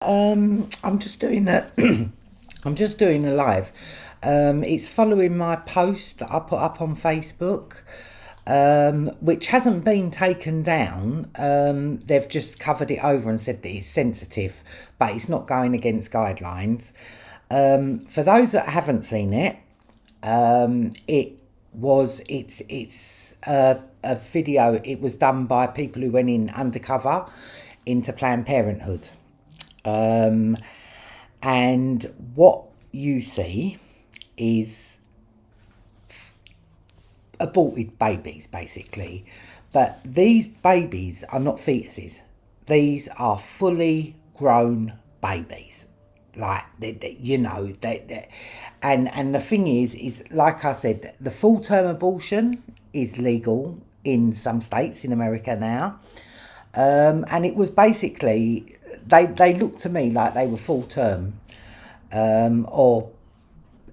I'm just doing a I'm just doing a live. It's following my post that I put up on Facebook, which hasn't been taken down. They've just covered it over and said that it's sensitive, but it's not going against guidelines. For those that haven't seen it, it's a video. It was done by people who went in undercover into Planned Parenthood. Um, and what you see is aborted babies, basically. But these babies are not fetuses. These are fully grown babies. Like, and the thing is like I said, the full-term abortion is legal in some states in America now. And it was basically, they looked to me like they were full term, or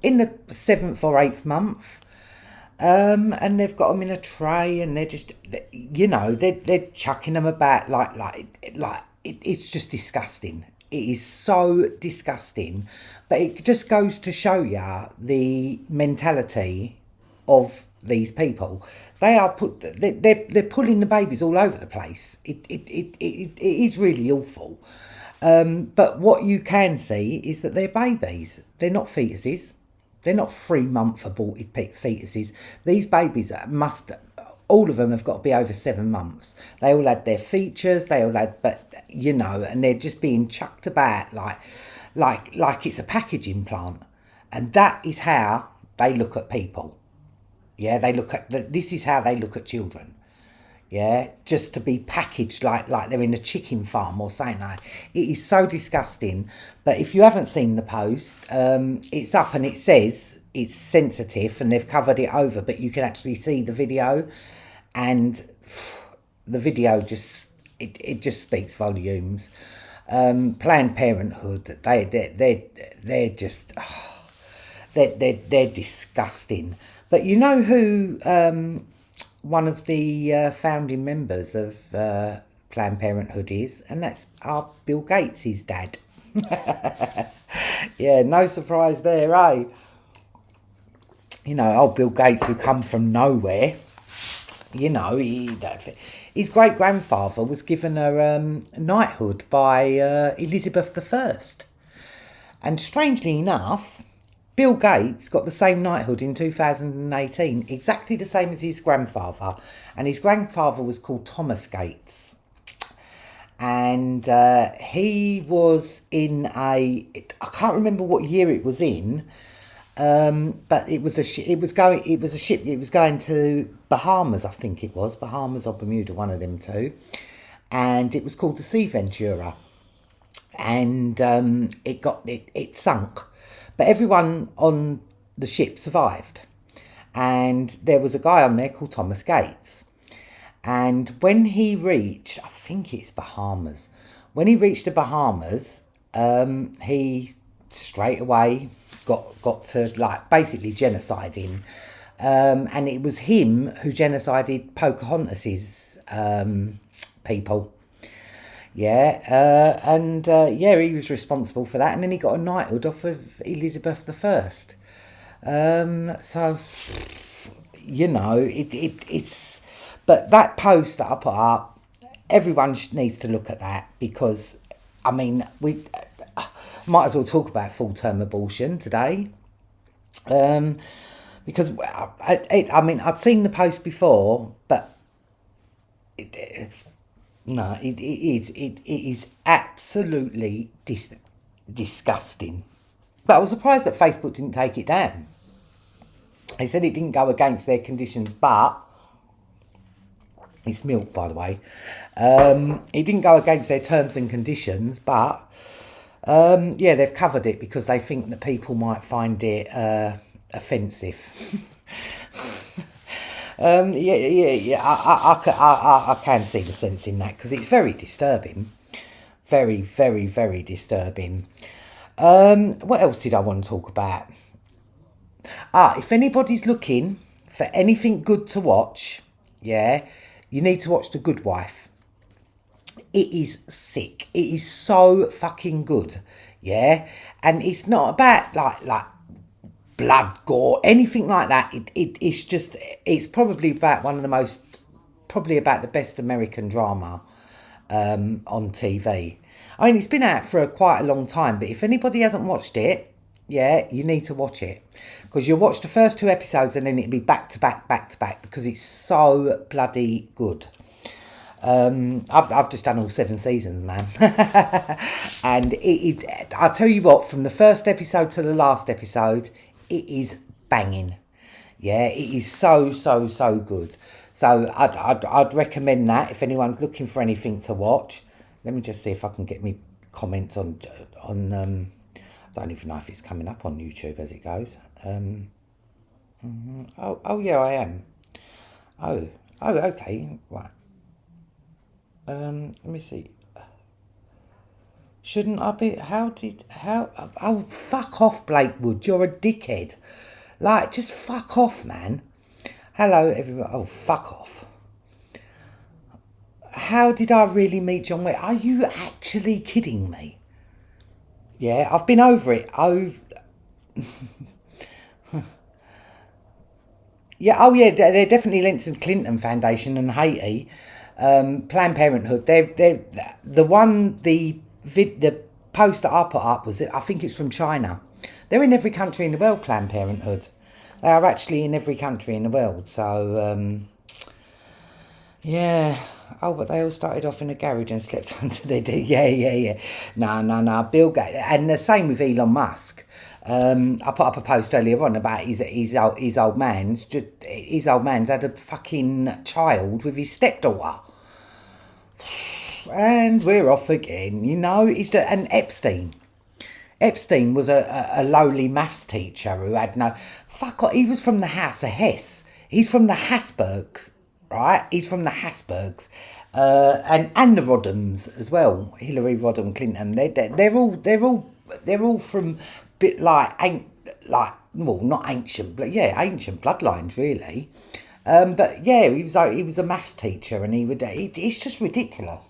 in the seventh or eighth month. And they've got them in a tray, and they're just, they're chucking them about it's just disgusting. It is so disgusting, but it just goes to show you the mentality of these people. They're pulling the babies all over the place. It is really awful. But what you can see is that they're babies. They're not fetuses. They're not 3-month aborted fetuses. These babies all of them have got to be over 7 months. They all had their features. They all had, and they're just being chucked about like it's a packaging plant. And that is how they look at people. Yeah, this is how they look at children. Yeah, just to be packaged like they're in a chicken farm or something like that. It is so disgusting. But if you haven't seen the post, it's up and it says it's sensitive and they've covered it over, but you can actually see the video, and the video it just speaks volumes. Planned Parenthood, they're just they're disgusting. But you know who one of the founding members of Planned Parenthood is? And that's our Bill Gates' dad. Yeah, no surprise there, eh? Old Bill Gates, who come from nowhere. His great-grandfather was given a knighthood by Elizabeth I. And strangely enough, Bill Gates got the same knighthood in 2018, exactly the same as his grandfather. And his grandfather was called Thomas Gates. And he was in I can't remember what year it was in, but it was a ship. It was going to Bahamas, I think it was Bahamas or Bermuda, one of them two. And it was called the Sea Ventura. And it sunk. But everyone on the ship survived. And there was a guy on there called Thomas Gates. And when he reached, I think it's Bahamas, when he reached the Bahamas, he straight away got to basically genocide him. And it was him who genocided Pocahontas's people. Yeah, he was responsible for that, and then he got a knighthood off of Elizabeth I. So, it's. But that post that I put up, everyone needs to look at that, because, we might as well talk about full-term abortion today. Because I'd seen the post before, but no, it is absolutely disgusting. But I was surprised that Facebook didn't take it down. They said it didn't go against their conditions, but it's milk, by the way. It didn't go against their terms and conditions, but they've covered it because they think that people might find it offensive. I can see the sense in that, because it's very disturbing. Very, very, very disturbing. What else did I want to talk about? If anybody's looking for anything good to watch, you need to watch The Good Wife. it is sick. It is so fucking good. Yeah, and it's not about like blood, gore, anything like that. It's just, it's probably about probably about the best American drama on TV. I mean, it's been out for quite a long time, but if anybody hasn't watched it, yeah, you need to watch it, because you'll watch the first 2 episodes and then it'll be back to back, because it's so bloody good. I've just done all 7 seasons, man. And I'll tell you what, from the first episode to the last episode, it is banging. Yeah, it is so good. So I'd recommend that if anyone's looking for anything to watch. Let me just see if I can get me comments on I don't even know if it's coming up on YouTube as it goes. Oh yeah, I am. Oh okay, right. Let me see. Shouldn't I be? Oh, fuck off, Blakewood. You're a dickhead. Like, just fuck off, man. Hello, everyone. Oh, fuck off. How did I really meet John Wick? Are you actually kidding me? Yeah, I've been over it. Yeah, oh yeah, they're definitely linked to the Clinton Foundation and Haiti. Planned Parenthood. They're the post that I put up was, I think it's from China. They're in every country in the world, Planned Parenthood. They are actually in every country in the world. So, yeah. Oh, but they all started off in a garage and slept under their deck. Yeah. No. Bill Gates. And the same with Elon Musk. I put up a post earlier on about his old man's had a fucking child with his stepdaughter. And we're off again, you know. And Epstein was a lowly maths teacher who had no... Fuck off, he was from the House of Hess. He's from the Habsburgs, right? He's from the Habsburgs. And the Rodhams as well. Hillary Rodham Clinton. They're all from bit not ancient, but yeah, ancient bloodlines really. But yeah, he was a maths teacher, and it's just ridiculous.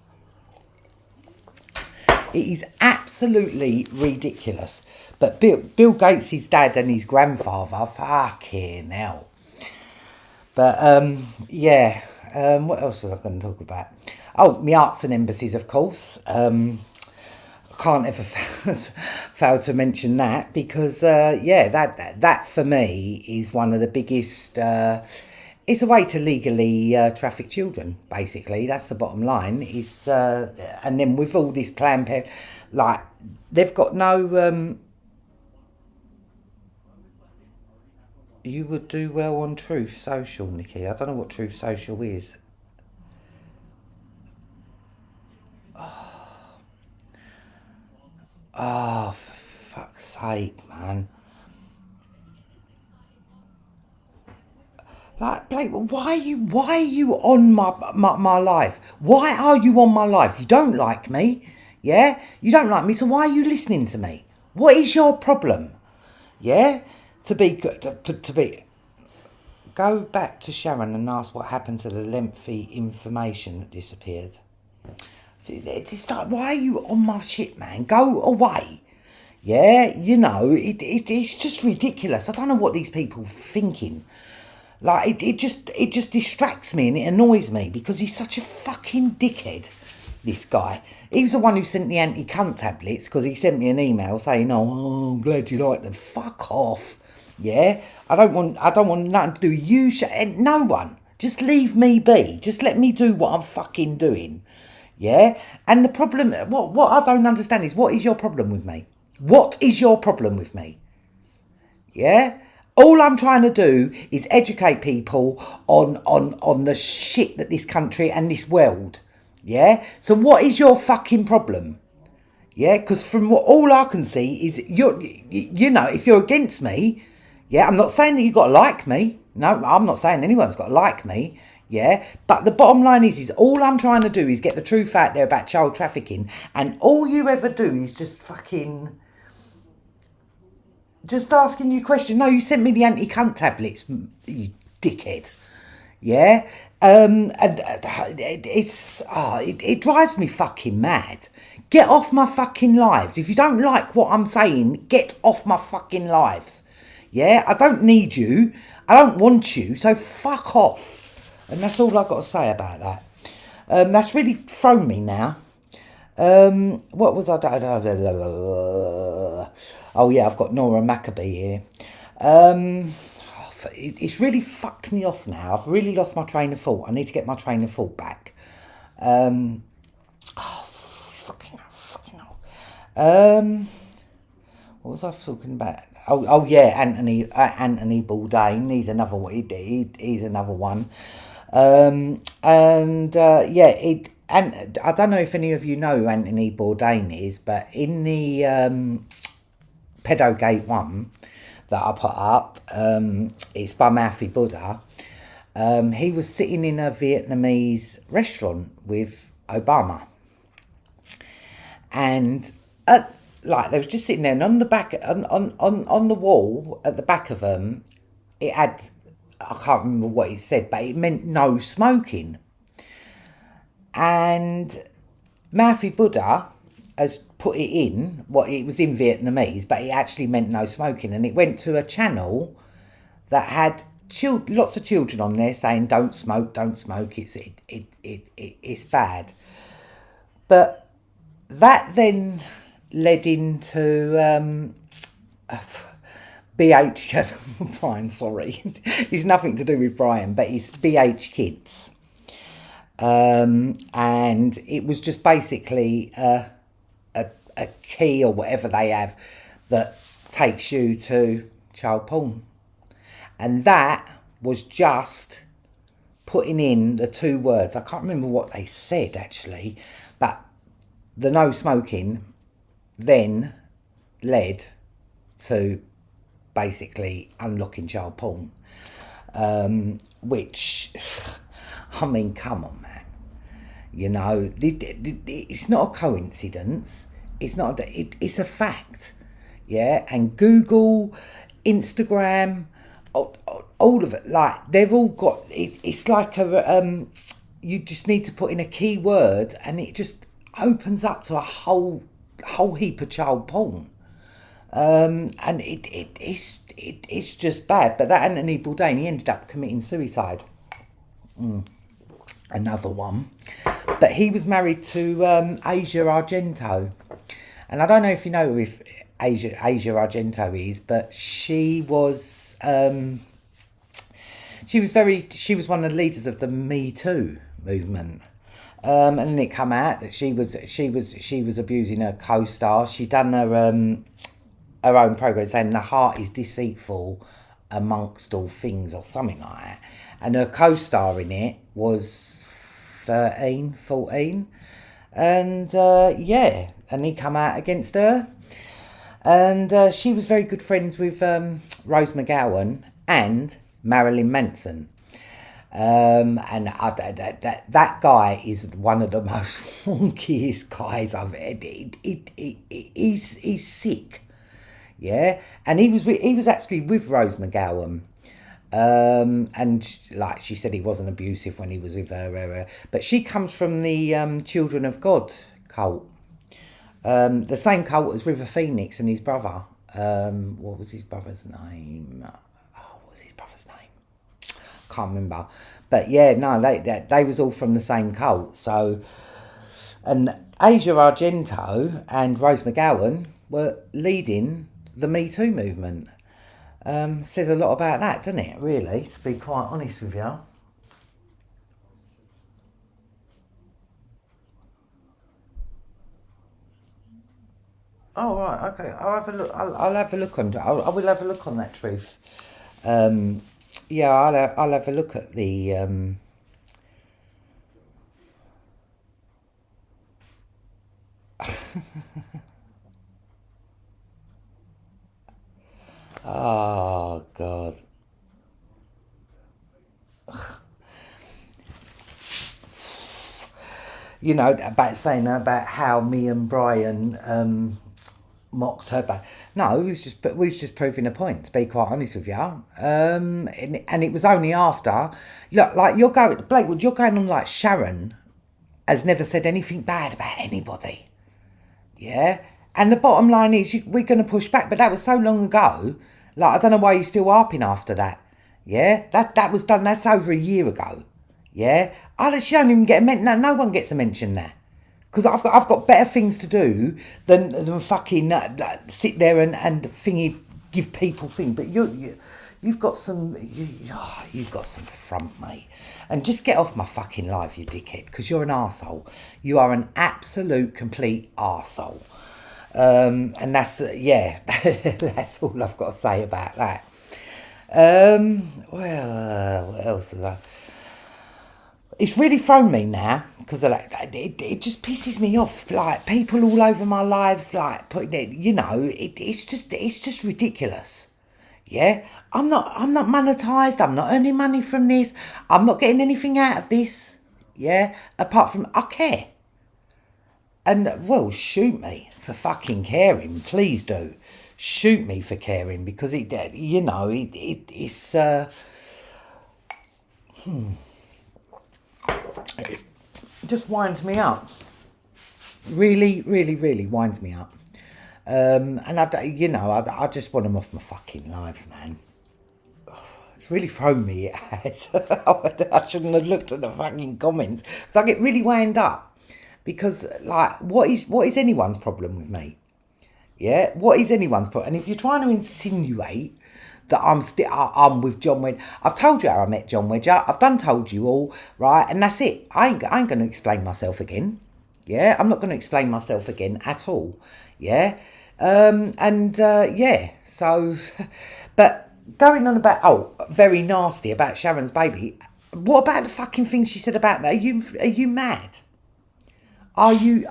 It is absolutely ridiculous. But Bill Gates' dad and his grandfather, fucking hell. But yeah, what else was I going to talk about? Oh, my arts and embassies, of course. Can't ever fail to mention that, because yeah, that for me is one of the biggest. It's a way to legally traffic children. Basically, that's the bottom line. Is and then with all this Planned Parenthood, like they've got no. You would do well on Truth Social, Niki. I don't know what Truth Social is. Oh, for fuck's sake, man. Like, Blake, why are you on my life? Why are you on my life? You don't like me, yeah? You don't like me, so why are you listening to me? What is your problem? Yeah? To be... Go back to Sharon and ask what happened to the lengthy information that disappeared. It's like, why are you on my shit, man? Go away. Yeah, you know, it's just ridiculous. I don't know what these people are thinking. Like, it just distracts me and it annoys me, because he's such a fucking dickhead, this guy. He was the one who sent the anti-cunt tablets, because he sent me an email saying, oh, I'm glad you like them. Fuck off. Yeah? I don't want nothing to do with you. No one. Just leave me be. Just let me do what I'm fucking doing. Yeah? And the problem, what I don't understand is, what is your problem with me? What is your problem with me? Yeah? All I'm trying to do is educate people on the shit that this country and this world. Yeah? So what is your fucking problem? Yeah? Because from all I can see is, you know, if you're against me, yeah, I'm not saying that you've got to like me. No, I'm not saying anyone's got to like me. Yeah, but the bottom line is all I'm trying to do is get the truth out there about child trafficking, and all you ever do is just fucking asking you questions. No, you sent me the anti-cunt tablets, you dickhead. Yeah, It drives me fucking mad. Get off my fucking lives. If you don't like what I'm saying, get off my fucking lives. Yeah, I don't need you. I don't want you. So fuck off. And that's all I've got to say about that. That's really thrown me now. What was I doing? Oh yeah, I've got Nora Maccabee here. It's really fucked me off now. I've really lost my train of thought. I need to get my train of thought back. Fucking hell. What was I talking about? Oh yeah, Anthony Bourdain. He's another one. He's another one. And I don't know if any of you know who Anthony Bourdain is, but in the Pedogate one that I put up, it's by Mouthy Buddha. He was sitting in a Vietnamese restaurant with Obama, and they was just sitting there, and on the back, on the wall at the back of them, it had, I can't remember what it said, but it meant no smoking. And Mouthy Buddha has put it in, it was in Vietnamese, but it actually meant no smoking. And it went to a channel that had lots of children on there saying, don't smoke, it's bad. But that then led into BH, Brian, sorry. It's nothing to do with Brian, but it's BH Kids. And it was just basically a key or whatever they have that takes you to child porn. And that was just putting in the two words. I can't remember what they said actually, but the no smoking then led to basically unlocking child porn, which, I mean, come on, man. You know, it's not a coincidence. It's not. It's a fact. Yeah, and Google, Instagram, all of it. Like they've all got. It's like a. You just need to put in a keyword, and it just opens up to a whole heap of child porn. And it's just bad. But that Anthony Bourdain, he ended up committing suicide. Another one. But he was married to Asia Argento. And I don't know if you know who Asia Argento is, but she was one of the leaders of the Me Too movement. And then it come out that she was abusing her co-star. She done her own program saying the heart is deceitful amongst all things or something like that. And her co-star in it was 14. And and he come out against her. And she was very good friends with Rose McGowan and Marilyn Manson. And that guy is one of the most wonkiest guys I've had. He's sick, yeah. And he was actually with Rose McGowan, and like she said, he wasn't abusive when he was with her. But she comes from the Children of God cult, the same cult as River Phoenix and his brother. What was his brother's name? Can't remember, but yeah, no, they was all from the same cult. So, and Asia Argento and Rose McGowan were leading the Me Too movement. Says a lot about that, doesn't it? Really, to be quite honest with you. Oh right, okay. I'll have a look. I'll have a look on. I will have a look on that truth. Yeah, I'll have a look at the. Oh God. You know, about saying about how me and Brian mocked her back. No, we was just proving a point, to be quite honest with you. And it was only after, look, like you're going, Blakewood, you're going on like Sharon has never said anything bad about anybody. Yeah? And the bottom line is, we're going to push back, but that was so long ago. Like, I don't know why you're still harping after that. Yeah? That was done, that's over a year ago. Yeah? She don't even get a mention, no one gets a mention there. Because I've got better things to do than fucking sit there and thingy, give people things. But you've got some front, mate. And just get off my fucking live, you dickhead, because you're an arsehole. You are an absolute, complete arsehole. And that's, that's all I've got to say about that. Well, what else is that? It's really thrown me now, because it just pisses me off. Like, people all over my lives, like, putting it, it's just ridiculous. Yeah? I'm not monetised, I'm not earning money from this, I'm not getting anything out of this. Yeah? Apart from, I care. And, well, shoot me for fucking caring, please do. Shoot me for caring, because it's, it just winds me up. Really, really, really winds me up. And I just want them off my fucking lives, man. It's really thrown me, it has. I shouldn't have looked at the fucking comments, because I get really wound up. Because, like, what is anyone's problem with me? Yeah? What is anyone's problem? And if you're trying to insinuate that I'm with John Wedge, I've told you how I met John Wedge. I've told you all, right? And that's it. I ain't going to explain myself again. Yeah? I'm not going to explain myself again at all. Yeah? So, but going on about, very nasty about Sharon's baby. What about the fucking thing she said about that? Are you mad? Are you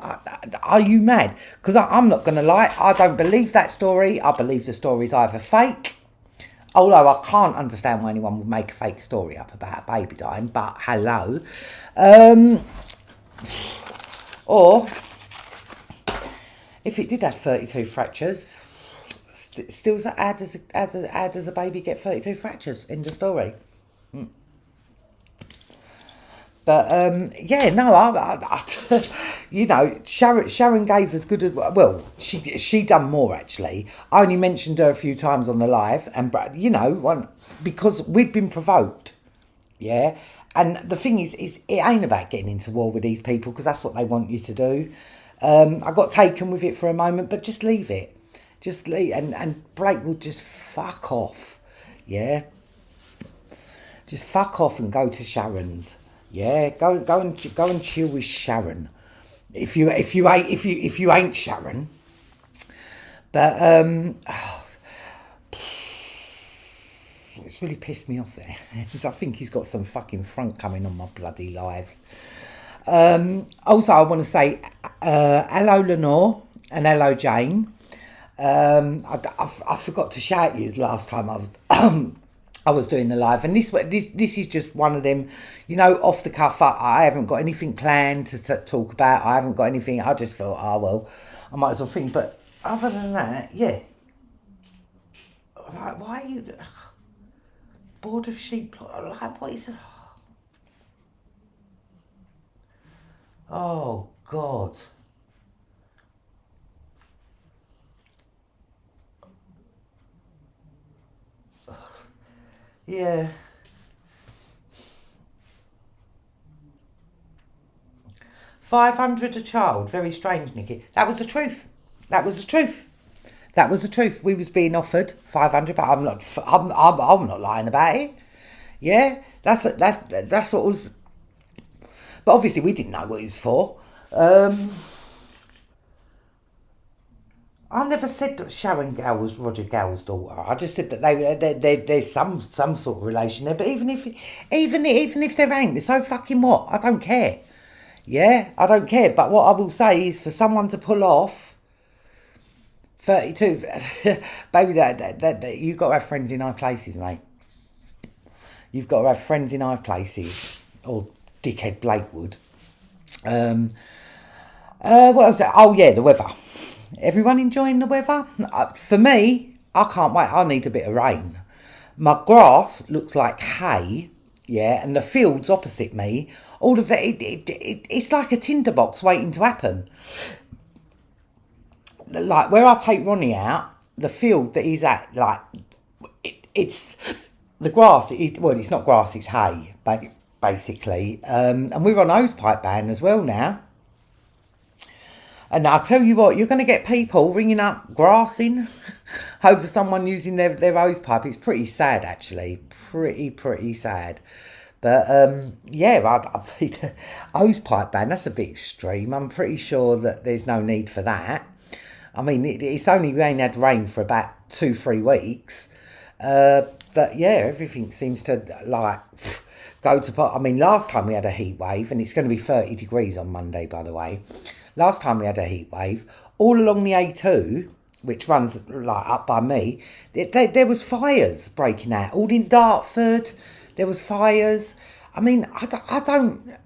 mad? Because I'm not going to lie, I don't believe that story. I believe the story's either fake, although I can't understand why anyone would make a fake story up about a baby dying, but hello. Or, if it did have 32 fractures, still how does a baby get 32 fractures in the story? But, Sharon gave as good as, well, she done more, actually. I only mentioned her a few times on the live, and, because we'd been provoked, yeah? And the thing is it ain't about getting into war with these people, because that's what they want you to do. I got taken with it for a moment, but just leave it. Just leave, and Blake will just fuck off, yeah? Just fuck off and go to Sharon's. Yeah, go and chill with Sharon, if you ain't Sharon. But it's really pissed me off there, because I think he's got some fucking front coming on my bloody lives. Also, I want to say hello Lenore and hello Jane. I forgot to shout you last time I was doing the live, and this is just one of them, off the cuff. I haven't got anything planned to talk about. I haven't got anything. I just thought, I might as well think. But other than that, yeah. Like, why are you bored of sheep? Like, what is it? Oh God. Yeah. 500 a child. Very strange, Niki. That was the truth. We was being offered 500, but I'm not lying about it. Yeah, that's what was. But obviously we didn't know what it was for. I never said that Sharon Gow was Roger Gow's daughter. I just said that there's some sort of relation there. But even if there ain't, so fucking what? I don't care. Yeah, I don't care. But what I will say is, for someone to pull off 32, baby, that you've got to have friends in high places, mate. You've got to have friends in high places, or dickhead Blake would. What else? Oh yeah, the weather. Everyone enjoying the weather? For me, I can't wait. I need a bit of rain. My grass looks like hay, yeah, and the fields opposite me, all of that, it's like a tinderbox waiting to happen. Like where I take Ronnie out, the field that he's at, like, it's the grass, well, it's not grass, it's hay, basically. And we're on hosepipe ban as well now. And I'll tell you what, you're going to get people ringing up grassing over someone using their hose pipe. It's pretty sad, actually. Pretty sad. But, yeah, I think hose pipe ban, that's a bit extreme. I'm pretty sure that there's no need for that. I mean, it's only had rain for about 2-3 weeks. But, yeah, everything seems to, like, go to pot. I mean, last time we had a heat wave, and it's going to be 30 degrees on Monday, by the way. Last time we had a heat wave, all along the A2, which runs like up by me, there was fires breaking out. All in Dartford, there was fires. I mean, I don't,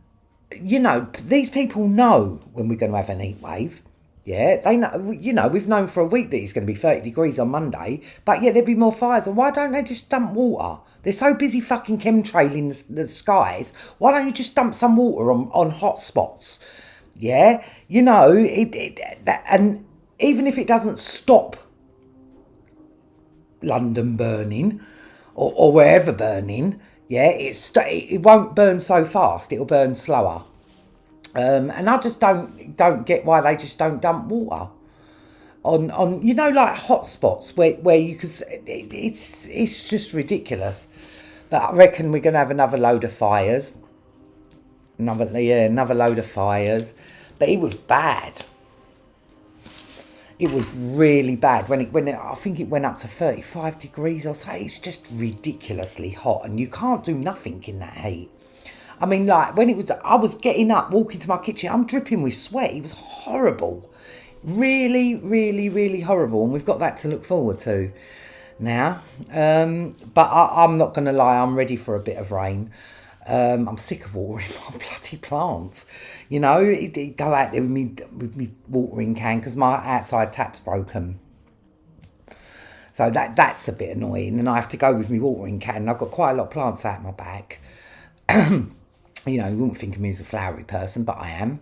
you know, these people know when we're going to have an heat wave. Yeah, they know, you know, we've known for a week that it's going to be 30 degrees on Monday, but yeah, there'll be more fires. And why don't they just dump water? They're so busy fucking chemtrailing the skies. Why don't you just dump some water on hot spots? Yeah, you know, and even if it doesn't stop London burning or wherever burning, yeah, it won't burn so fast. It'll burn slower. And I just don't get why they just don't dump water on you know, like hot spots where you could. It's just ridiculous. But I reckon we're gonna have another load of fires. Another load of fires. But it was bad. It was really bad when I think it went up to 35 degrees or so. It's just ridiculously hot, and you can't do nothing in that heat. I mean, like when I was getting up, walking to my kitchen, I'm dripping with sweat. It was horrible, really horrible, and we've got that to look forward to now. But I'm not gonna lie, I'm ready for a bit of rain. I'm sick of watering my bloody plants. You know, go out there with me watering can because my outside tap's broken. So that's a bit annoying, and I have to go with me watering can. I've got quite a lot of plants out my back. You know, you wouldn't think of me as a flowery person, but I am.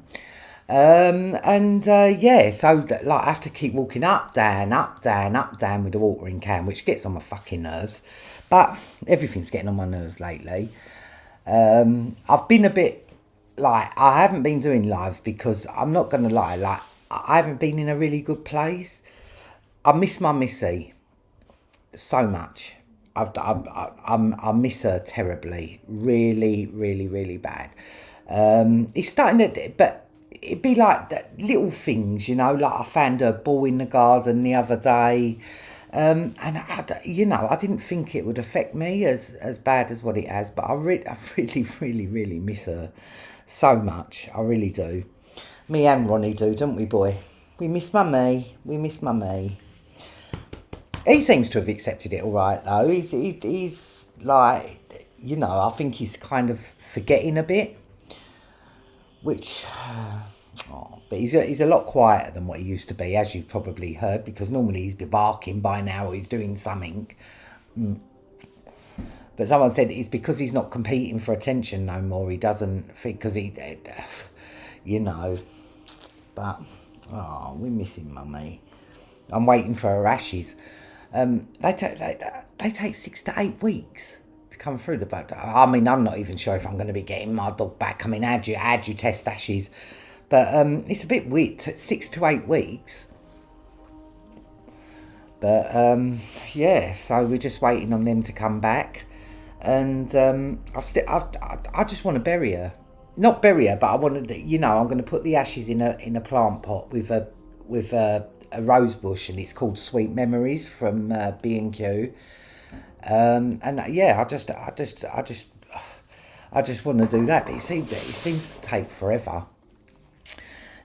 Yeah, so like I have to keep walking up, down with the watering can, which gets on my fucking nerves. But everything's getting on my nerves lately. I've been a bit like, I haven't been doing lives because I'm not gonna lie, like I haven't been in a really good place. I miss my missy so much. I miss her terribly, really bad. It's starting to, but it'd be like little things, you know. Like I found a ball in the garden the other day, and you know, I didn't think it would affect me as bad as what it has, but I really miss her so much. I really do. Me and Ronnie do, don't we, boy? We miss mummy. He seems to have accepted it all right, though. He's like, you know, I think he's kind of forgetting a bit, which, but he's a lot quieter than what he used to be, as you've probably heard, because normally he's be barking by now or he's doing something. But someone said it's because he's not competing for attention no more. He doesn't think, because you know, but, we miss him, mummy. I'm waiting for her ashes. They take 6 to 8 weeks to come through the boat. I mean, I'm not even sure if I'm going to be getting my dog back. I mean, how'd you test ashes? But it's a bit weird, 6 to 8 weeks. But yeah, so we're just waiting on them to come back, and I just want to bury her. Not bury her, but I want to, you know, I'm going to put the ashes in a plant pot with a rose bush, and it's called Sweet Memories from B&Q. And yeah, I just want to do that, but it seems to take forever.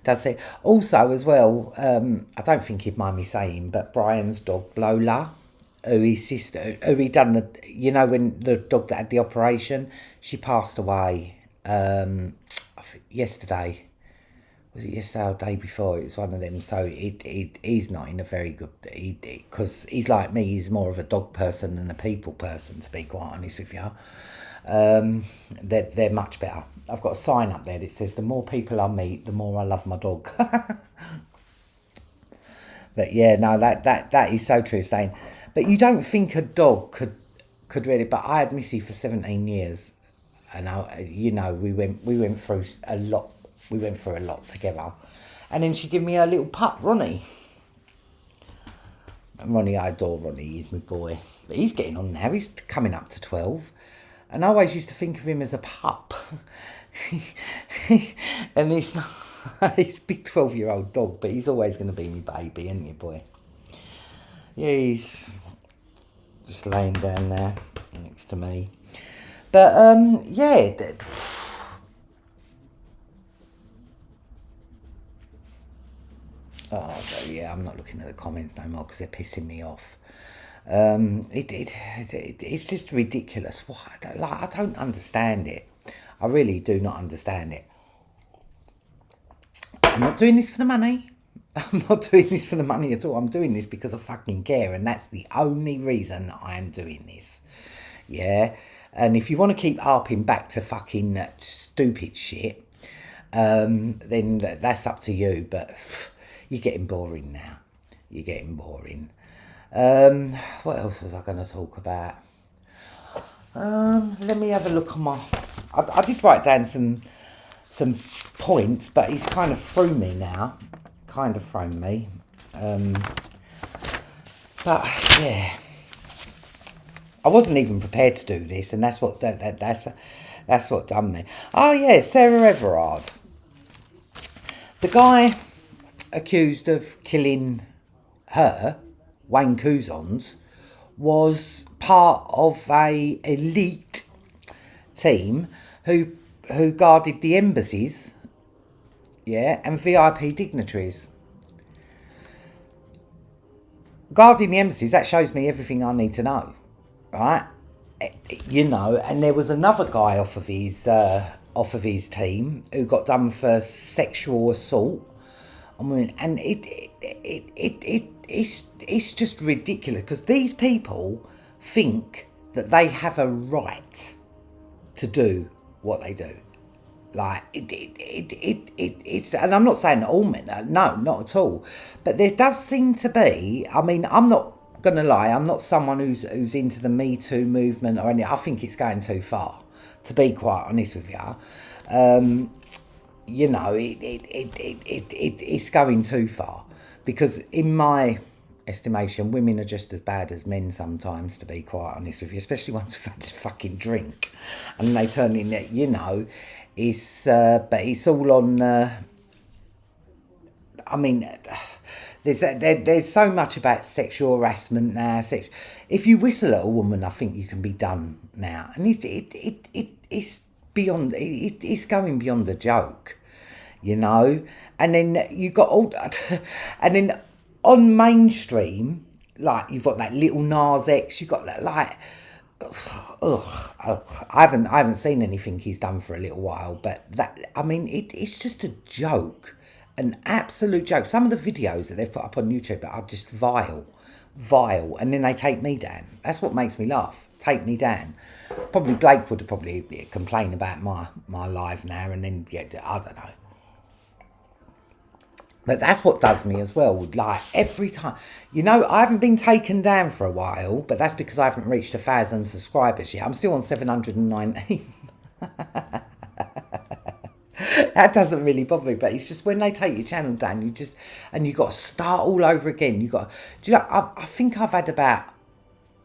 Does it? Also, as well, I don't think he'd mind me saying, but Brian's dog Lola, who he done the, you know, when the dog that had the operation, she passed away. I think yesterday. was it yesterday or day before? It was one of them. So he's not in a very good, because he's like me. He's more of a dog person than a people person, to be quite honest with you. They're much better. I've got a sign up there that says, the more people I meet, the more I love my dog. But yeah, no, that is so true, Stain. But you don't think a dog could really. But I had Missy for 17 years, and we went through a lot. We went through a lot together, and then she gave me her little pup, Ronnie. And Ronnie, I adore Ronnie. He's my boy. But he's getting on now. He's coming up to 12, and I always used to think of him as a pup. And he's not. He's a big 12-year-old dog, but he's always going to be my baby, isn't he, boy? Yeah, he's just laying down there next to me. But yeah. Oh yeah, I'm not looking at the comments no more because they're pissing me off. It's just ridiculous. What? Like, I don't understand it. I really do not understand it. I'm not doing this for the money. I'm not doing this for the money at all. I'm doing this because I fucking care, and that's the only reason I am doing this. Yeah? And if you want to keep harping back to fucking stupid shit, then that's up to you. But you're getting boring now. You're getting boring. What else was I going to talk about? Let me have a look on my... I did write down some points, but he's kind of thrown me now. Kind of thrown me. But yeah, I wasn't even prepared to do this, and that's what done me. Oh yeah, Sarah Everard, the guy accused of killing her, Wayne Couzons, was part of a elite team who guarded the embassies, yeah, and VIP dignitaries. Guarding the embassies, that shows me everything I need to know, right? And there was another guy off of his team who got done for sexual assault. I mean, and it's just ridiculous because these people think that they have a right to do what they do. Like it's, and I'm not saying that all men, no, not at all. But there does seem to be. I mean, I'm not gonna lie. I'm not someone who's into the Me Too movement or anything. I think it's going too far, to be quite honest with you. It's going too far because in my estimation, women are just as bad as men sometimes, to be quite honest with you, especially once we've had to fucking drink and they turn in that, it's but it's all on I mean, there's so much about sexual harassment now. If you whistle at a woman, I think you can be done now, and it's beyond. It's going beyond a joke, And then you got all, and then on mainstream, like you've got that little Nas X. You got that like. I haven't seen anything he's done for a little while, but it's just a joke, an absolute joke. Some of the videos that they've put up on YouTube are just vile, and then they take me down. That's what makes me laugh. Take me down. Probably Blake would probably complain about my live now, and then I don't know. But that's what does me as well. Like every time, I haven't been taken down for a while, but that's because I haven't reached 1,000 subscribers yet. I'm still on 719. That doesn't really bother me, but it's just when they take your channel down, you got to start all over again. I think I've had about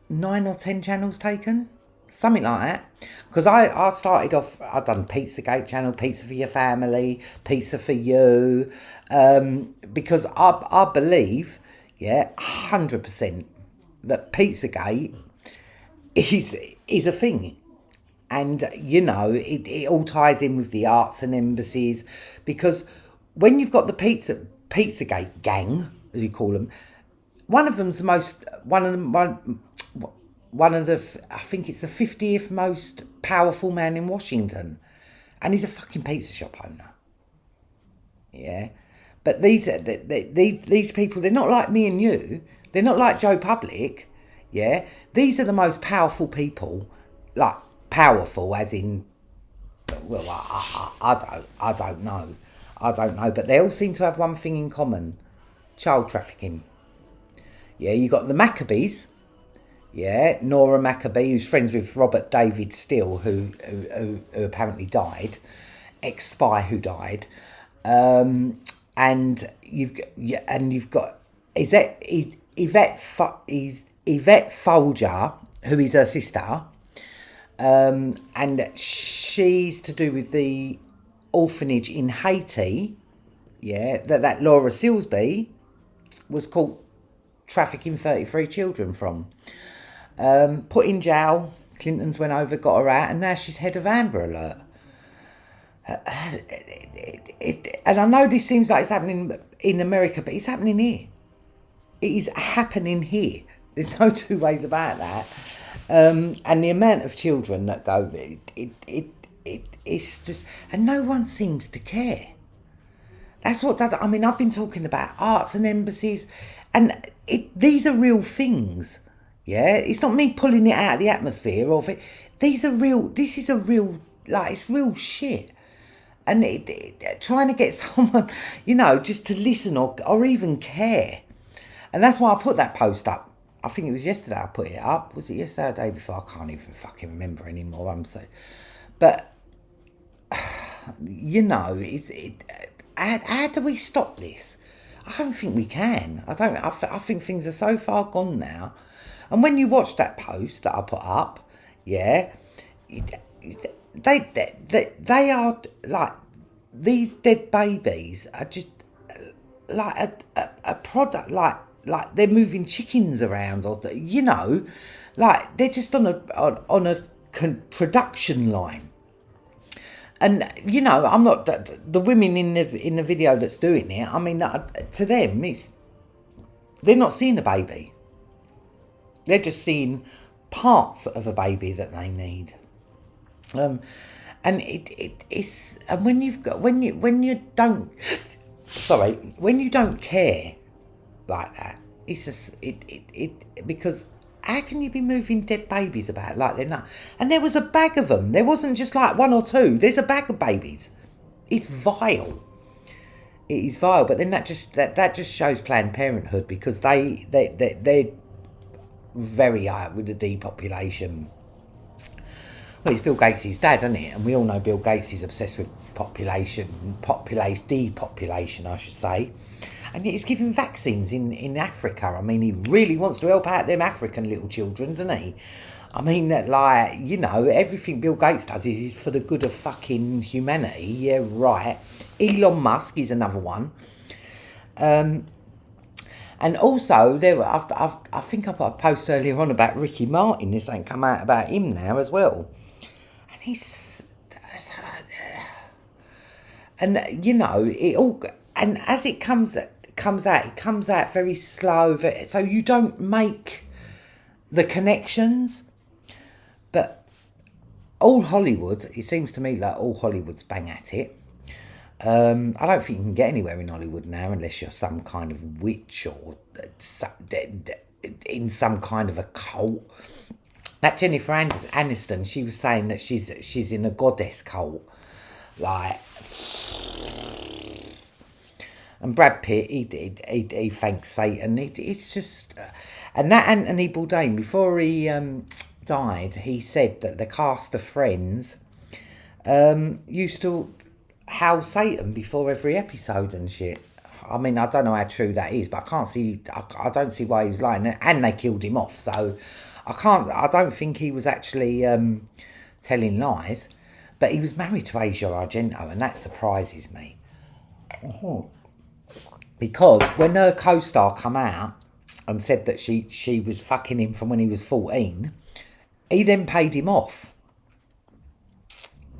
9 or 10 channels taken. Something like that. Because I started off, I've done Pizzagate channel, Pizza for Your Family, Pizza for You. Because I believe, 100% that Pizzagate is a thing. And, it all ties in with the arts and embassies. Because when you've got the Pizzagate gang, as you call them, one of them's I think it's the 50th most powerful man in Washington. And he's a fucking pizza shop owner. yeah. But these people, they're not like me and you. They're not like Joe Public, yeah. These are the most powerful people, like powerful as in, well, I don't know, but they all seem to have one thing in common: child trafficking. Yeah, you got the Maccabees. Yeah, Nora Maccabee, who's friends with Robert David Steele, who apparently died, ex-spy who died, and you've got Yvette Folger, who is her sister, and she's to do with the orphanage in Haiti. Yeah, that Laura Silsby was caught trafficking 33 children from. Put in jail. Clintons went over, got her out, and now she's head of Amber Alert. And I know this seems like it's happening in America, but it's happening here. It is happening here. There's no two ways about that. And the amount of children that go, it's just, and no one seems to care. That's what does. I mean, I've been talking about arts and embassies, and these are real things. Yeah, it's not me pulling it out of the atmosphere of it. These are real. This is a real, like, it's real shit. And trying to get someone, just to listen or even care. And that's why I put that post up. I think it was yesterday I put it up. Was it yesterday or the day before? I can't even fucking remember anymore. I'm so, but how do we stop this? I don't think we can. I think things are so far gone now. And when you watch that post that I put up, yeah, they are like, these dead babies are just like a product, like they're moving chickens around, or like they're just on a production line. And I'm not the women in the video that's doing it. I mean, to them, they're not seeing a baby. They're just seeing parts of a baby that they need. And it's and when you don't care like that, it's just because how can you be moving dead babies about like they're not? And there was a bag of them. There wasn't just like one or two. There's a bag of babies. It's vile. It is vile. But then that just shows Planned Parenthood, because they're very high with the depopulation. Well, it's Bill Gates' dad, isn't it? And we all know Bill Gates is obsessed with depopulation, I should say. And yet he's giving vaccines in Africa. I mean, he really wants to help out them African little children, doesn't he? I mean, like, everything Bill Gates does is for the good of fucking humanity. Yeah, right. Elon Musk is another one. And also, I think I put a post earlier on about Ricky Martin. This ain't come out about him now as well. And he's... And, it all... And as it comes out very slow. So you don't make the connections. But all Hollywood, it seems to me like all Hollywood's bang at it. I don't think you can get anywhere in Hollywood now unless you're some kind of witch or in some kind of a cult. That Jennifer Aniston, she was saying that she's in a goddess cult, like. And Brad Pitt, he thanks Satan. It's just, and that Anthony Bourdain, before he died, he said that the cast of Friends used to howl Satan before every episode and shit. I mean, I don't know how true that is, but I don't see why he was lying. And they killed him off, so I don't think he was actually telling lies. But he was married to Asia Argento, and that surprises me. Because when her co-star come out and said that she was fucking him from when he was 14, he then paid him off.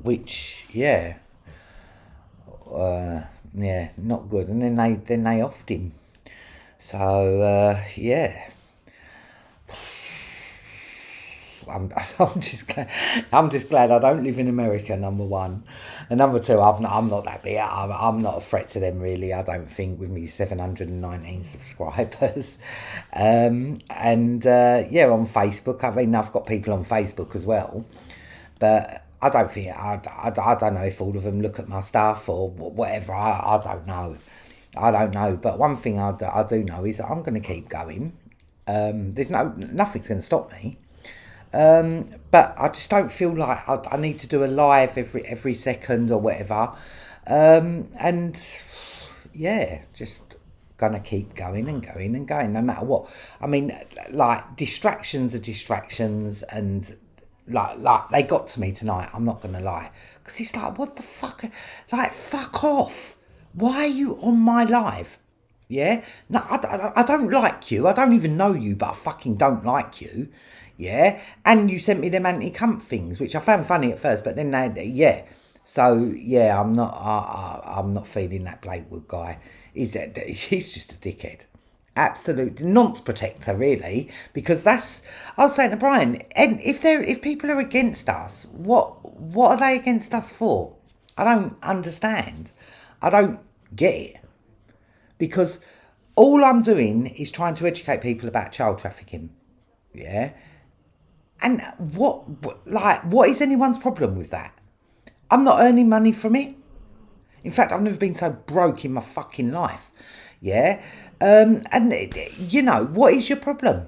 Which, yeah, not good. And then they offed him. So yeah, I'm just glad, I'm just glad I don't live in America. Number one, and number two, I'm not that big. I'm not a threat to them really. I don't think with me 719 subscribers, and yeah, on Facebook. I mean, I've got people on Facebook as well, but I don't think I don't know if all of them look at my stuff or whatever. I don't know. I don't know. But one thing I do know is that I'm going to keep going. There's nothing's going to stop me. But I just don't feel like I need to do a live every second or whatever. And yeah, just gonna keep going and going and going no matter what. I mean, like distractions are distractions, and like they got to me tonight. I'm not gonna lie, because it's like, what the fuck? Like, fuck off. Why are you on my live? Yeah, no, I don't like you. I don't even know you, but I fucking don't like you. Yeah, and you sent me them anti-cunt things, which I found funny at first, but then yeah. So yeah, I'm not feeling that Blakewood guy. He's just a dickhead, absolute nonce protector, really. Because I was saying to Brian, and if people are against us, what are they against us for? I don't understand. I don't get it. Because all I'm doing is trying to educate people about child trafficking. Yeah. And what is anyone's problem with that? I'm not earning money from it. In fact, I've never been so broke in my fucking life. Yeah. And you know, what is your problem?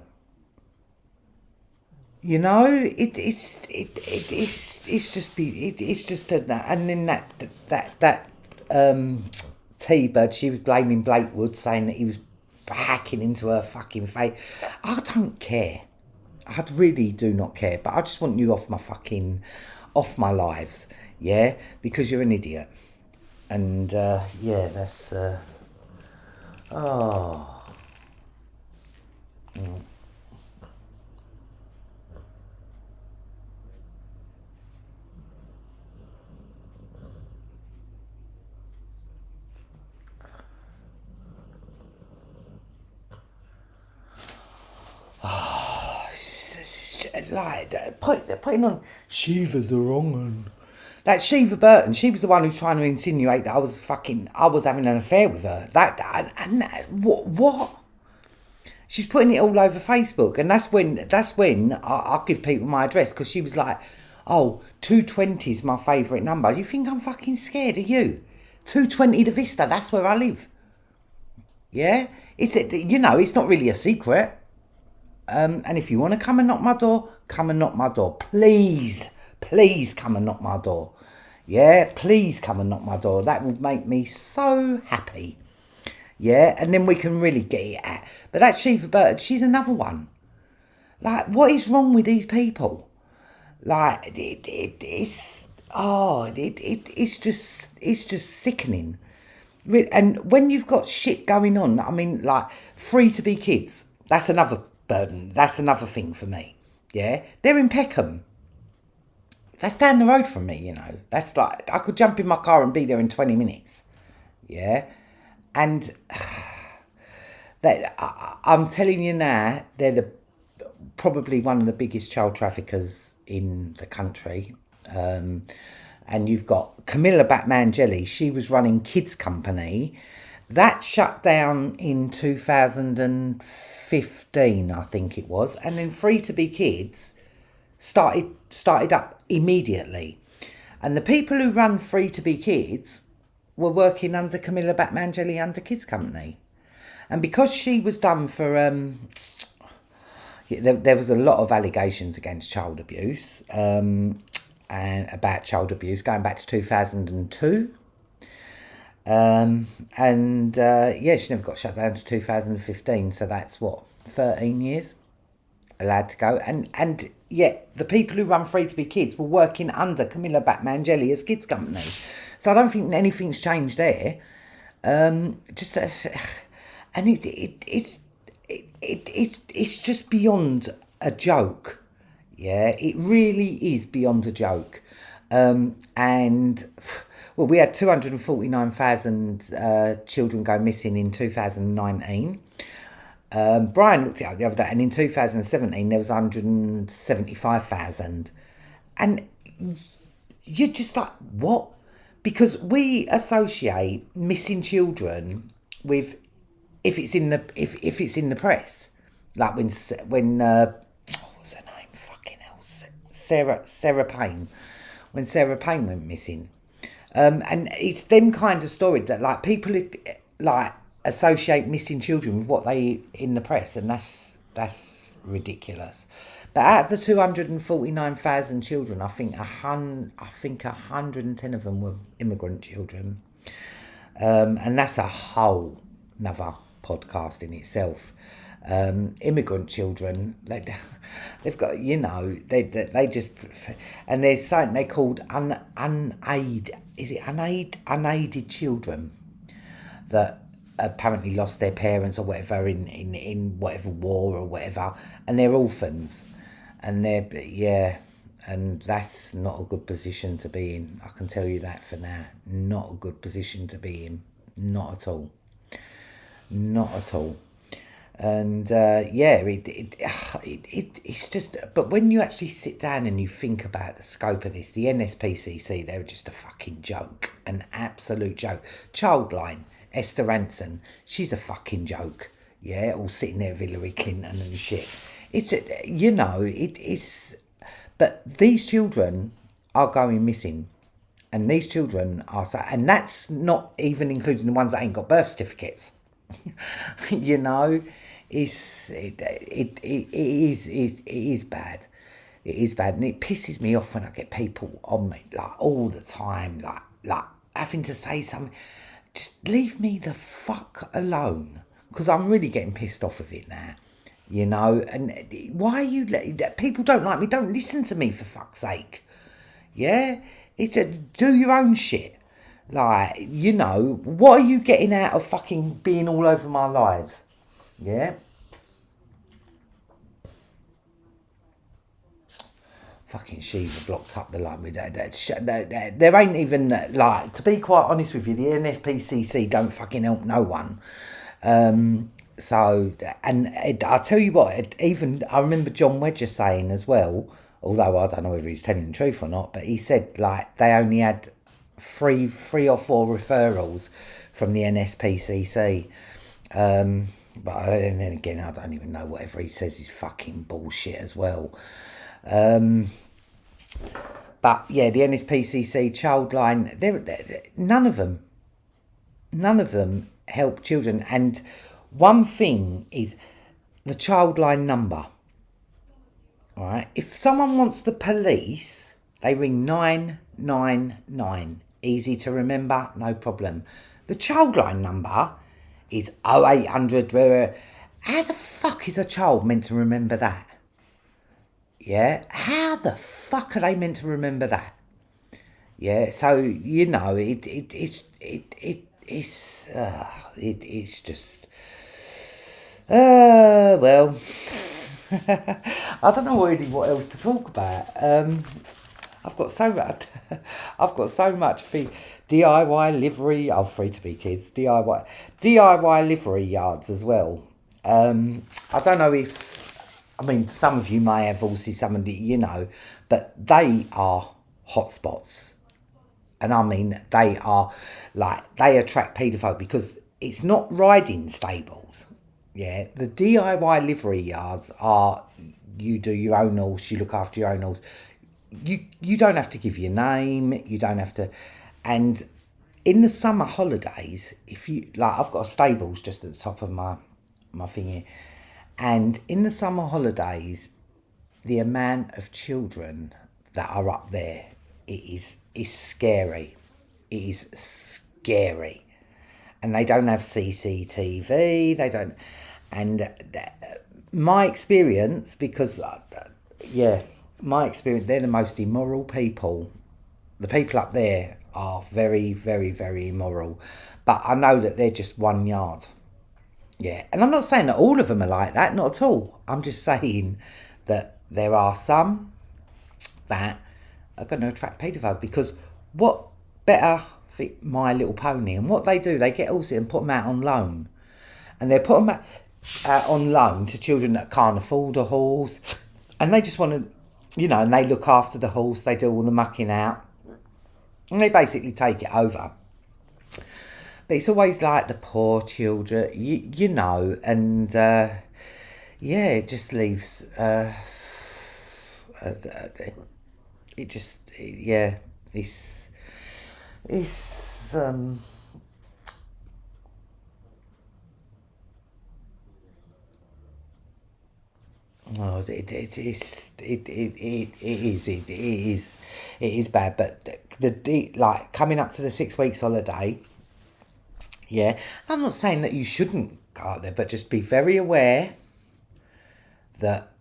You know, it's just and then that T-Bird, she was blaming Blakewood, saying that he was hacking into her fucking face. I don't care. I really do not care. But I just want you off my lives, yeah? Because you're an idiot. And, yeah, that's, oh. Mm. Like putting on Shiva's a wrong one. That Shiva Burton, she was the one who's trying to insinuate that I was having an affair with her. What? She's putting it all over Facebook, and that's when I give people my address, because she was like, "Oh, 220 is my favourite number." You think I'm fucking scared of you? 220 the Vista, that's where I live. Yeah, it's not really a secret. And if you want to come and knock my door, come and knock my door. Please come and knock my door. Yeah, please come and knock my door. That would make me so happy. Yeah, and then we can really get it at. But that Shiva Bird, she's another one. Like, what is wrong with these people? Like, it's just sickening. And when you've got shit going on, I mean, like, free to be kids, that's another burden. That's another thing for me. Yeah, they're in Peckham. That's down the road from me, you know. That's like, I could jump in my car and be there in 20 minutes. Yeah, and I'm telling you now, they're probably one of the biggest child traffickers in the country. And you've got Camilla Batman Jelly. She was running Kids Company. That shut down in 2015, I think it was. And then Free to Be Kids started up immediately. And the people who run Free to Be Kids were working under Camilla Batman Jelly under Kids Company. And because she was done for... there was a lot of allegations against child abuse. And about child abuse going back to 2002. Yeah, she never got shut down to 2015, so that's what, 13 years allowed to go. And yet the people who run Free to Be Kids were working under Camilla Batman Jelly as Kids Company. So I don't think anything's changed there. And it's just beyond a joke. Yeah, it really is beyond a joke. Well, we had 249,000 children go missing in 2019. Brian looked it up the other day, and in 2017 there was 175,000, and you're just like, what? Because we associate missing children with if it's in the press, like when what's her name? Fucking hell, Sarah Payne. When Sarah Payne went missing, and it's them kind of stories that like people like associate missing children with what they in the press, and that's ridiculous. But out of the 249,000 children, I think 110 of them were immigrant children, and that's a whole another podcast in itself. Immigrant children, they've got, they just, and there's something they called unaided children that apparently lost their parents or whatever in whatever war or whatever, and they're orphans, and and that's not a good position to be in. I can tell you that for now. Not a good position to be in. Not at all. Not at all. And it's just, but when you actually sit down and you think about the scope of this, the NSPCC, they're just a fucking joke, an absolute joke. Childline, Esther Ranson, she's a fucking joke, all sitting there with Hillary Clinton and shit. But these children are going missing, and these children are, and that's not even including the ones that ain't got birth certificates. It is bad. It is bad, and it pisses me off when I get people on me like all the time, like having to say something. Just leave me the fuck alone, because I'm really getting pissed off of it now. And why are you people don't like me? Don't listen to me, for fuck's sake. It's do your own shit. Like, what are you getting out of fucking being all over my lives? Fucking Shiva blocked up the line with that. There ain't even, like, to be quite honest with you, the NSPCC don't fucking help no one. So, and I'll tell you what, even I remember John Wedger saying as well, although I don't know whether he's telling the truth or not, but he said, like, they only had three or four referrals from the NSPCC. But then again, I don't even know, whatever he says is fucking bullshit as well. But yeah, the NSPCC, Childline, they're none of them help children. And one thing is the Childline number. All right, if someone wants the police, they ring 999. Easy to remember, no problem. The Childline number is 0800. How the fuck is a child meant to remember that? How the fuck are they meant to remember that? So it's just well. I don't know really what else to talk about. I've got so much. DIY livery. Oh, free to be kids. DIY livery yards as well. I don't know if. I mean, some of you may have also some of the, but they are hotspots, and I mean they are they attract paedophile because it's not riding stables. The DIY livery yards are, you do your own horse, you look after your own horse. You don't have to give your name, you don't have to, and in the summer holidays, if you I've got a stables just at the top of my thing here, and in the summer holidays, the amount of children that are up there, is scary. It is scary, and they don't have CCTV. They don't, and my experience, because my experience, they're the most immoral people. The people up there are very, very, very immoral. But I know that they're just 1 yard. And I'm not saying that all of them are like that, not at all. I'm just saying that there are some that are going to attract paedophiles, because what better fit My Little Pony, and what they do, they get horses and put them out on loan. And they put them out, on loan to children that can't afford a horse, and they just want to, and they look after the horse. They do all the mucking out, and they basically take it over. But it's always like the poor children, and it just leaves. It just, it's Oh, it is bad. But like coming up to the 6 weeks holiday, yeah. I'm not saying that you shouldn't go out there, but just be very aware that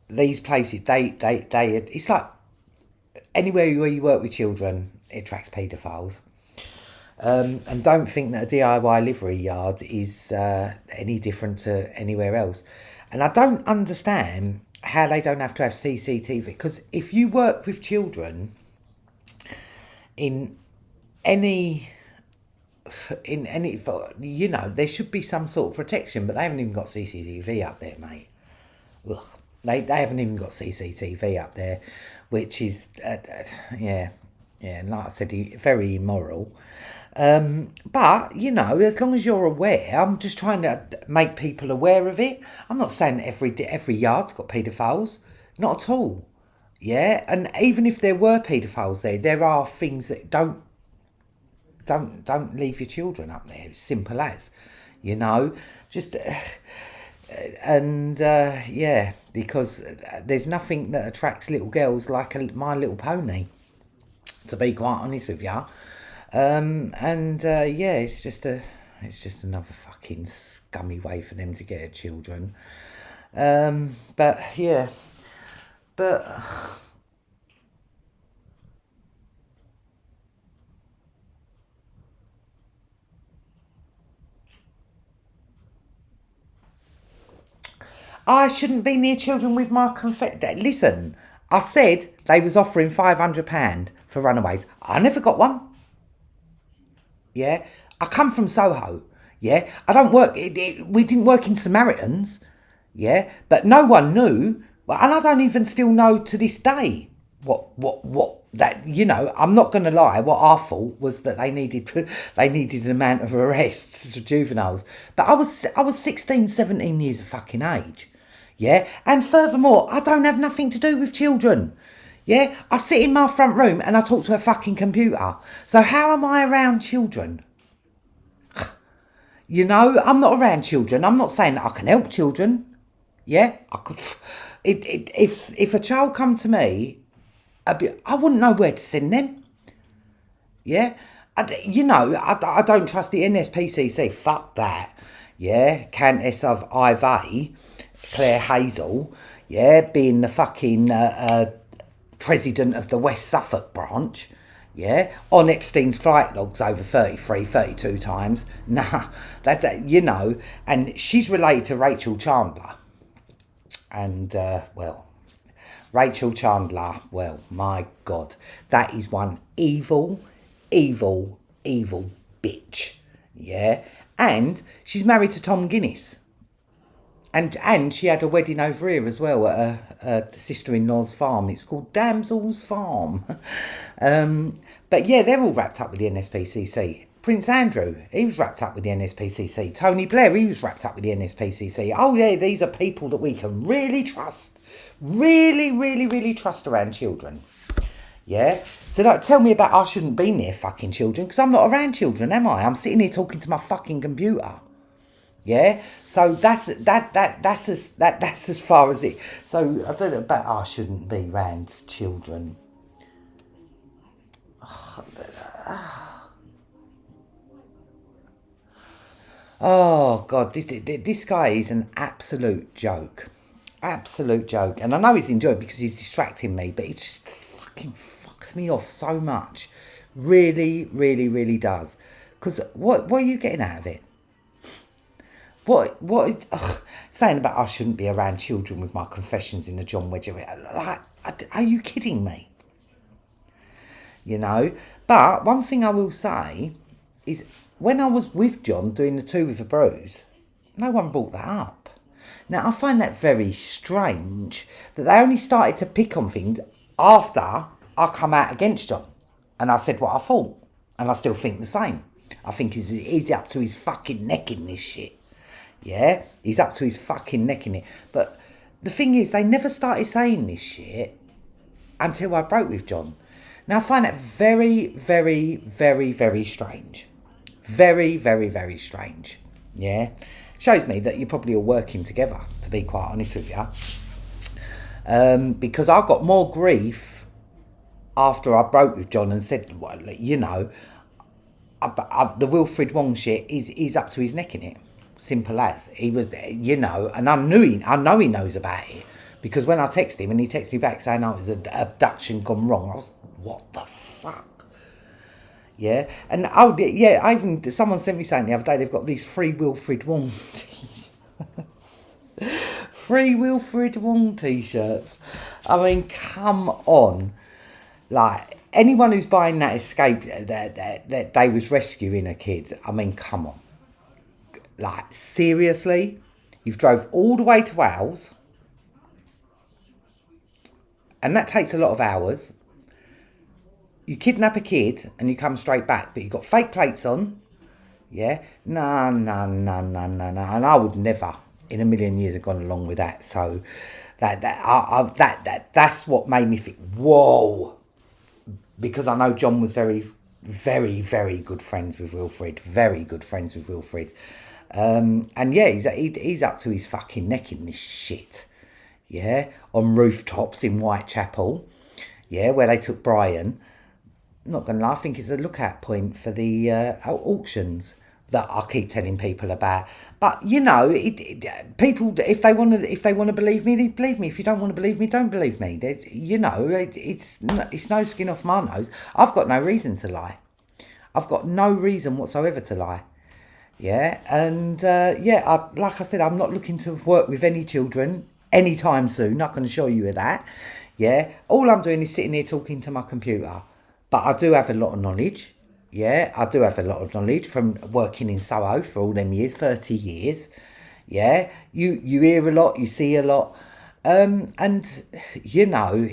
these places, it's like anywhere where you work with children, it attracts paedophiles. And don't think that a DIY livery yard is any different to anywhere else. And I don't understand how they don't have to have CCTV, because if you work with children in any, there should be some sort of protection, but they haven't even got CCTV up there, mate. Ugh. They haven't even got CCTV up there, which is, and like I said, very immoral. But, as long as you're aware, I'm just trying to make people aware of it. I'm not saying that every yard's got paedophiles. Not at all. Yeah, and even if there were paedophiles there are things that don't leave your children up there. It's simple as, just... because there's nothing that attracts little girls like My Little Pony, to be quite honest with you. It's just another fucking scummy way for them to get at children. I shouldn't be near children with my confetti. Listen, I said they was offering £500 for runaways. I never got one. Yeah, I come from Soho. Yeah, I don't work. We didn't work in Samaritans. Yeah, but no one knew, and I don't even still know to this day what that. I'm not going to lie. What I thought was that they needed an amount of arrests for juveniles. But I was 16, 17 years of fucking age. Yeah, and furthermore, I don't have nothing to do with children. Yeah, I sit in my front room and I talk to a fucking computer. So how am I around children? I'm not around children. I'm not saying that I can help children. Yeah, I could. If a child come to me, I wouldn't know where to send them. Yeah, I don't trust the NSPCC. Fuck that. Yeah, Countess of Ivey, Claire Hazel. Yeah, being the fucking president of the West Suffolk branch. Yeah, on Epstein's flight logs over 33, 32 times. Nah, that's, and she's related to Rachel Chandler. And, Rachel Chandler, well, my God, that is one evil, evil, evil bitch. Yeah, and she's married to Tom Guinness. And she had a wedding over here as well at a sister-in-law's farm. It's called Damsel's Farm. But yeah, they're all wrapped up with the NSPCC. Prince Andrew, he was wrapped up with the NSPCC. Tony Blair, he was wrapped up with the NSPCC. Oh yeah, these are people that we can really trust. Really, really, really trust around children. Yeah? So don't tell me about I shouldn't be near fucking children, because I'm not around children, am I? I'm sitting here talking to my fucking computer. Yeah, so that's as far as it. So I don't know about I shouldn't be around children. Oh God, this guy is an absolute joke, and I know he's enjoying it because he's distracting me, but it just fucking fucks me off so much, really, really, really does. Because what are you getting out of it? What saying about I shouldn't be around children with my confessions in the John Wedger? Like, are you kidding me? But one thing I will say is when I was with John doing the Two with a Bruise, No one brought that up. Now, I find that very strange that they only started to pick on things after I come out against John. And I said what I thought. And I still think the same. I think he's up to his fucking neck in this shit. Yeah? He's up to his fucking neck in it. But the thing is, they never started saying this shit until I broke with John. Now, I find that very, very, very, very strange. Very, very, very strange. Yeah? Shows me that you're probably all working together, to be quite honest with you. Because I got more grief after I broke with John and said, well, you know, the Wilfred Wong shit is up to his neck in it. Simple as. He was, you know, and I know he knows about it. Because when I text him and he texted me back saying, oh, it was an abduction gone wrong, I was, what the fuck? Yeah, and someone sent me saying the other day they've got these free Wilfred Wong t-shirts. Free Wilfred Wong t-shirts. I mean, come on. Like, anyone who's buying that Escape that they was rescuing a kid, I mean, come on. Like, seriously? You've drove all the way to Wales, and that takes a lot of hours. You kidnap a kid and you come straight back, but you've got fake plates on. Yeah? No. And I would never in a million years have gone along with that. So that's what made me think, whoa. Because I know John was very, very, very good friends with Wilfred. Very good friends with Wilfred. And yeah, he's up to his fucking neck in this shit. Yeah? On rooftops in Whitechapel. Yeah, where they took Brian. Not going to lie, I think it's a lookout point for the auctions that I keep telling people about. But you know, people, if they want to believe me, they believe me. If you don't want to believe me, don't believe me. You know, it's no skin off my nose. I've got no reason to lie. I've got no reason whatsoever to lie. Yeah, and like I said, I'm not looking to work with any children anytime soon. I can assure you of that. Yeah, all I'm doing is sitting here talking to my computer. But I do have a lot of knowledge. Yeah, I do have a lot of knowledge from working in Soho for all them years, 30 years. Yeah, you hear a lot, you see a lot. And, you know,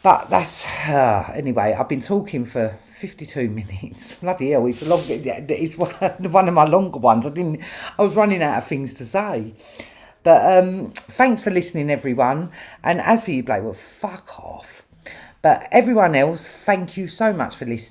but that's, anyway, I've been talking for 52 minutes. Bloody hell, it's one of my longer ones. I was running out of things to say. But thanks for listening, everyone. And as for you, Blake, well, fuck off. But everyone else, thank you so much for listening.